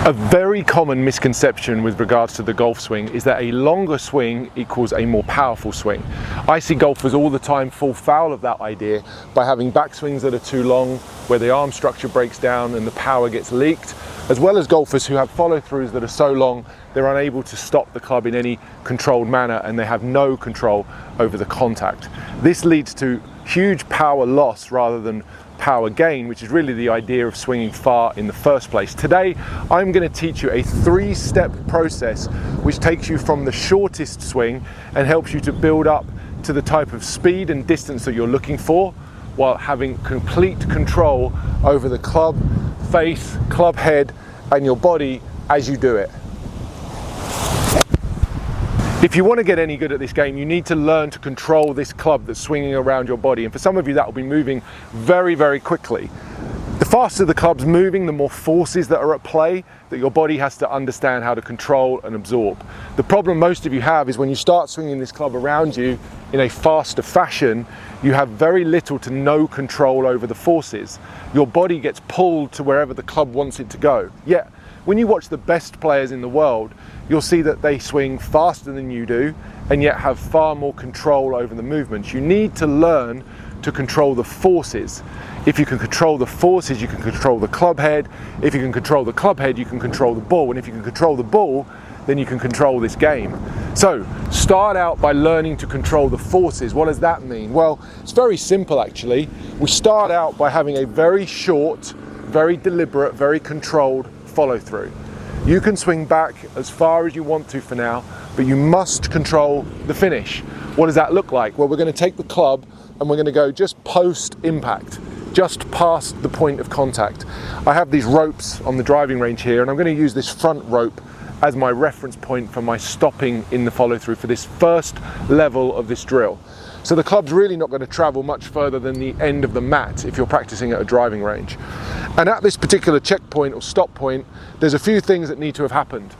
A very common misconception with regards to the golf swing is that a longer swing equals a more powerful swing. I see golfers all the time fall foul of that idea by having backswings that are too long, where the arm structure breaks down and the power gets leaked, as well as golfers who have follow-throughs that are so long they're unable to stop the club in any controlled manner and they have no control over the contact. This leads to huge power loss rather than power gain, which is really the idea of swinging far in the first place. Today, I'm going to teach you a 3-step process which takes you from the shortest swing and helps you to build up to the type of speed and distance that you're looking for, while having complete control over the club face, club head, and your body as you do it. If you want to get any good at this game, you need to learn to control this club that's swinging around your body. And for some of you, that will be moving very, very quickly. The faster the club's moving, the more forces that are at play that your body has to understand how to control and absorb. The problem most of you have is when you start swinging this club around you in a faster fashion, you have very little to no control over the forces. Your body gets pulled to wherever the club wants it to go. Yet, when you watch the best players in the world, you'll see that they swing faster than you do and yet have far more control over the movements. You need to learn to control the forces. If you can control the forces, you can control the club head. If you can control the club head, you can control the ball. And if you can control the ball, then you can control this game. So start out by learning to control the forces. What does that mean? Well, it's very simple actually. We start out by having a very short, very deliberate, very controlled follow through. You can swing back as far as you want to for now, but you must control the finish. What does that look like? Well, we're going to take the club and we're going to go just post impact, just past the point of contact. I have these ropes on the driving range here, and I'm going to use this front rope as my reference point for my stopping in the follow through for this first level of this drill. So the club's really not going to travel much further than the end of the mat if you're practicing at a driving range. And at this particular checkpoint or stop point, there's a few things that need to have happened.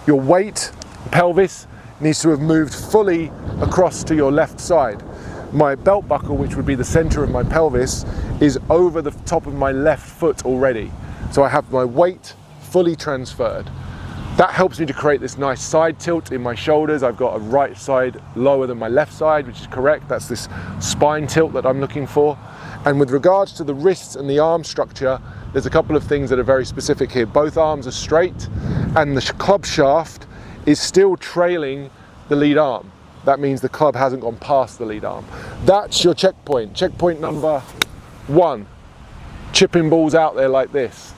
Your weight, pelvis, needs to have moved fully across to your left side. My belt buckle, which would be the center of my pelvis, is over the top of my left foot already. So I have my weight fully transferred. That helps me to create this nice side tilt in my shoulders. I've got a right side lower than my left side, which is correct. That's this spine tilt that I'm looking for. And with regards to the wrists and the arm structure, there's a couple of things that are very specific here. Both arms are straight and the club shaft is still trailing the lead arm. That means the club hasn't gone past the lead arm. That's your checkpoint. Checkpoint number 1, chipping balls out there like this.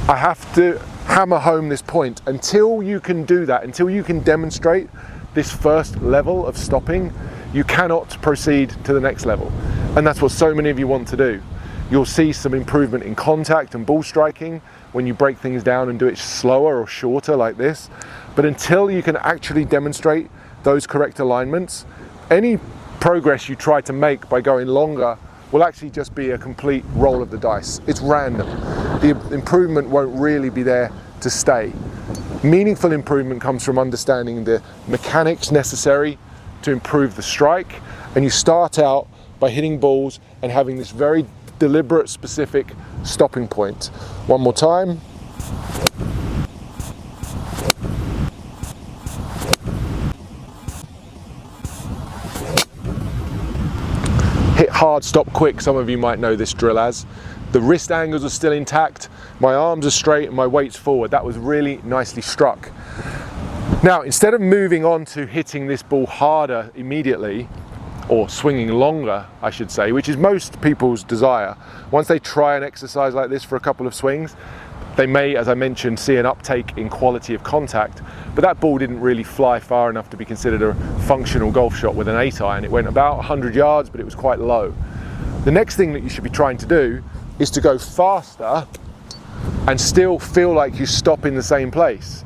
I have to hammer home this point. Until you can do that, until you can demonstrate this first level of stopping, you cannot proceed to the next level. And that's what so many of you want to do. You'll see some improvement in contact and ball striking when you break things down and do it slower or shorter like this. But until you can actually demonstrate those correct alignments, any progress you try to make by going longer will actually just be a complete roll of the dice. It's random. The improvement won't really be there to stay. Meaningful improvement comes from understanding the mechanics necessary to improve the strike, and you start out by hitting balls and having this very deliberate, specific stopping point. One more time. Hit hard, stop quick, some of you might know this drill as. The wrist angles are still intact, my arms are straight and my weight's forward. That was really nicely struck. Now, instead of moving on to hitting this ball harder immediately, or swinging longer, I should say, which is most people's desire, once they try an exercise like this for a couple of swings, they may, as I mentioned, see an uptake in quality of contact, but that ball didn't really fly far enough to be considered a functional golf shot with an 8-iron. It went about 100 yards, but it was quite low. The next thing that you should be trying to do is to go faster and still feel like you stop in the same place.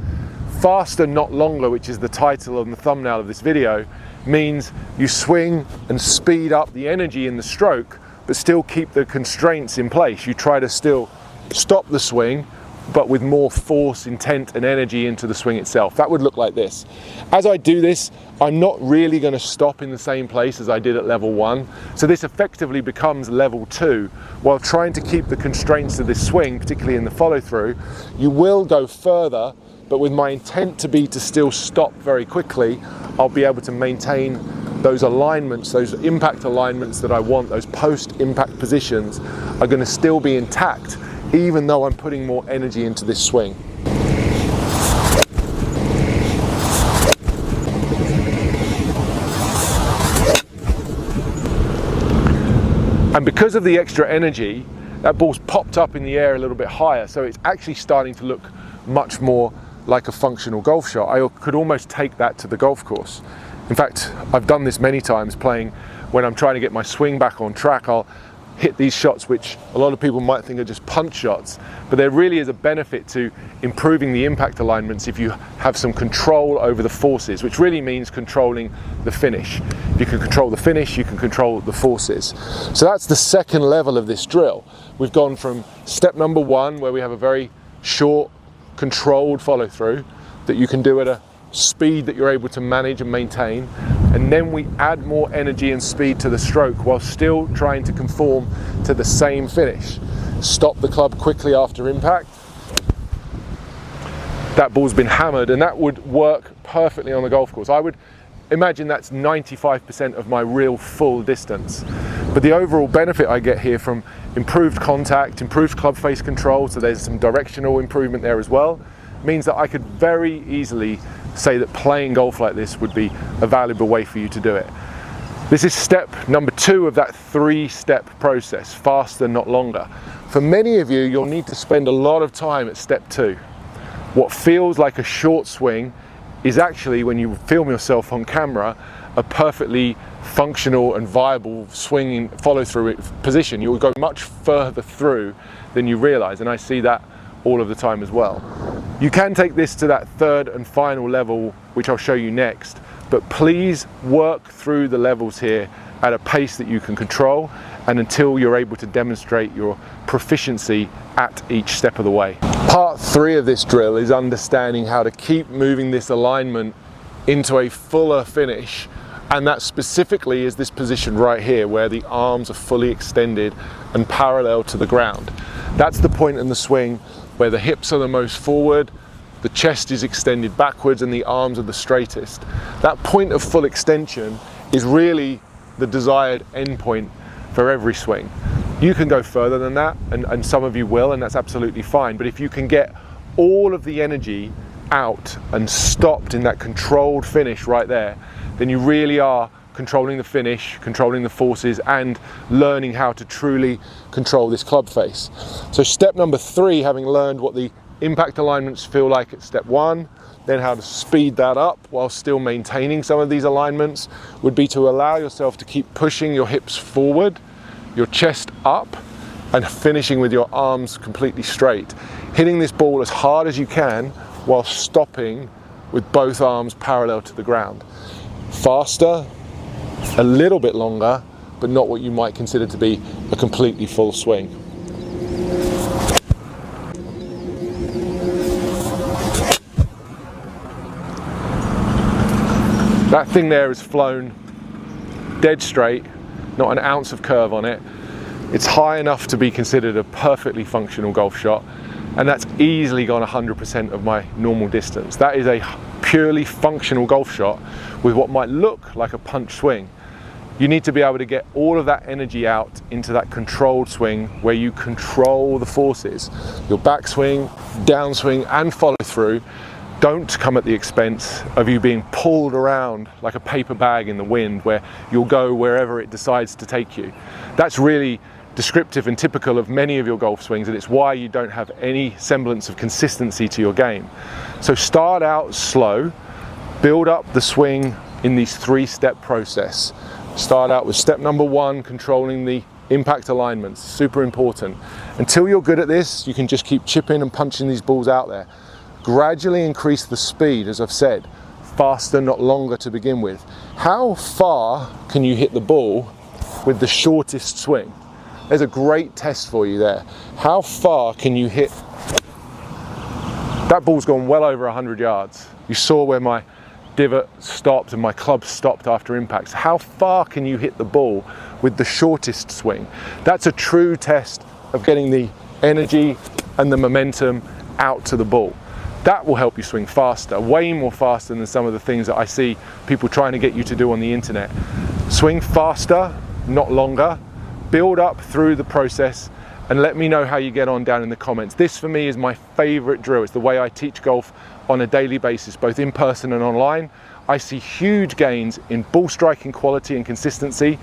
Faster, not longer, which is the title and the thumbnail of this video, means you swing and speed up the energy in the stroke, but still keep the constraints in place. You try to still stop the swing, but with more force, intent and energy into the swing itself. That would look like this. As I do this, I'm not really going to stop in the same place as I did at level 1. So this effectively becomes level 2. While trying to keep the constraints of this swing, particularly in the follow through, you will go further, but with my intent to be to still stop very quickly, I'll be able to maintain those alignments, those impact alignments that I want, those post-impact positions are going to still be intact, even though I'm putting more energy into this swing. And because of the extra energy, that ball's popped up in the air a little bit higher, so it's actually starting to look much more like a functional golf shot. I could almost take that to the golf course. In fact, I've done this many times playing when I'm trying to get my swing back on track. I'll hit these shots, which a lot of people might think are just punch shots, but there really is a benefit to improving the impact alignments if you have some control over the forces, which really means controlling the finish. If you can control the finish, you can control the forces. So that's the second level of this drill. We've gone from step number 1, where we have a very short, controlled follow through that you can do at a speed that you're able to manage and maintain, and then we add more energy and speed to the stroke while still trying to conform to the same finish. Stop the club quickly after impact. That ball's been hammered, and that would work perfectly on the golf course. I would imagine that's 95% of my real full distance. But the overall benefit I get here from improved contact, improved club face control, so there's some directional improvement there as well, means that I could very easily say that playing golf like this would be a valuable way for you to do it. This is step number 2 of that 3-step process, faster, not longer. For many of you, you'll need to spend a lot of time at step 2. What feels like a short swing is actually, when you film yourself on camera, a perfectly functional and viable swinging follow-through position. You'll go much further through than you realize, and I see that all of the time as well. You can take this to that 3rd and final level, which I'll show you next, but please work through the levels here at a pace that you can control, and until you're able to demonstrate your proficiency at each step of the way. Part 3 of this drill is understanding how to keep moving this alignment into a fuller finish, and that specifically is this position right here, where the arms are fully extended and parallel to the ground. That's the point in the swing where the hips are the most forward, the chest is extended backwards, and the arms are the straightest. That point of full extension is really the desired end point for every swing. You can go further than that, and some of you will, and that's absolutely fine. But if you can get all of the energy out and stopped in that controlled finish right there, then you really are controlling the finish, controlling the forces, and learning how to truly control this club face. So step number 3, having learned what the impact alignments feel like at step 1, then how to speed that up while still maintaining some of these alignments, would be to allow yourself to keep pushing your hips forward, your chest up, and finishing with your arms completely straight. Hitting this ball as hard as you can while stopping with both arms parallel to the ground. Faster, a little bit longer, but not what you might consider to be a completely full swing. That thing there is flown dead straight, not an ounce of curve on it. It's high enough to be considered a perfectly functional golf shot, and that's easily gone 100% of my normal distance. That is a purely functional golf shot with what might look like a punch swing. You need to be able to get all of that energy out into that controlled swing where you control the forces. Your backswing, downswing, and follow through don't come at the expense of you being pulled around like a paper bag in the wind, where you'll go wherever it decides to take you. That's really descriptive and typical of many of your golf swings, and it's why you don't have any semblance of consistency to your game. So start out slow, build up the swing in these 3-step process. Start out with step number 1, controlling the impact alignments, super important. Until you're good at this, you can just keep chipping and punching these balls out there. Gradually increase the speed, as I've said, faster, not longer to begin with. How far can you hit the ball with the shortest swing? There's a great test for you there. How far can you hit That ball's gone well over 100 yards. You saw where my divot stopped and my club stopped after impacts. How far can you hit the ball with the shortest swing? That's a true test of getting the energy and the momentum out to the ball. That will help you swing faster, way more faster than some of the things that I see people trying to get you to do on the internet. Swing faster, not longer. Build up through the process and let me know how you get on down in the comments. This for me is my favorite drill. It's the way I teach golf on a daily basis, both in person and online. I see huge gains in ball striking quality and consistency.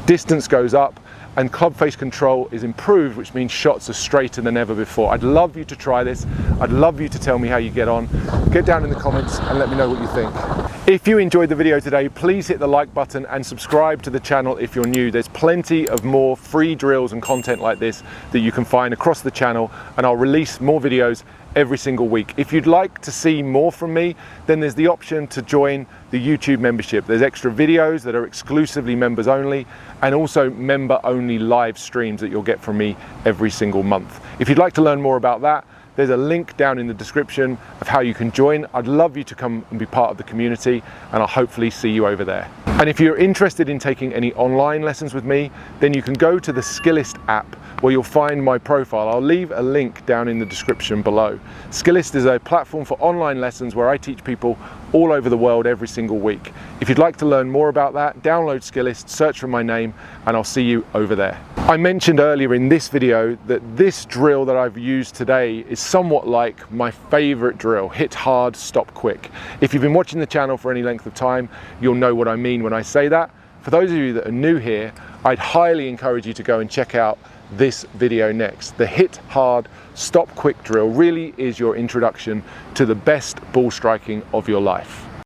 Distance goes up and club face control is improved, which means shots are straighter than ever before. I'd love you to try this. I'd love you to tell me how you get on. Get down in the comments and let me know what you think. If you enjoyed the video today, please hit the like button and subscribe to the channel if you're new. There's plenty of more free drills and content like this that you can find across the channel, and I'll release more videos every single week. If you'd like to see more from me, then there's the option to join the YouTube membership. There's extra videos that are exclusively members only, and also member only live streams that you'll get from me every single month. If you'd like to learn more about that, there's a link down in the description of how you can join. I'd love you to come and be part of the community, and I'll hopefully see you over there. And if you're interested in taking any online lessons with me, then you can go to the Skillist app where you'll find my profile. I'll leave a link down in the description below. Skillist is a platform for online lessons where I teach people all over the world every single week. If you'd like to learn more about that, download Skillist, search for my name, and I'll see you over there. I mentioned earlier in this video that this drill that I've used today is somewhat like my favorite drill: hit hard, stop quick. If you've been watching the channel for any length of time, you'll know what I mean when I say that. For those of you that are new here, I'd highly encourage you to go and check out this video next. The hit hard, stop quick drill really is your introduction to the best ball striking of your life.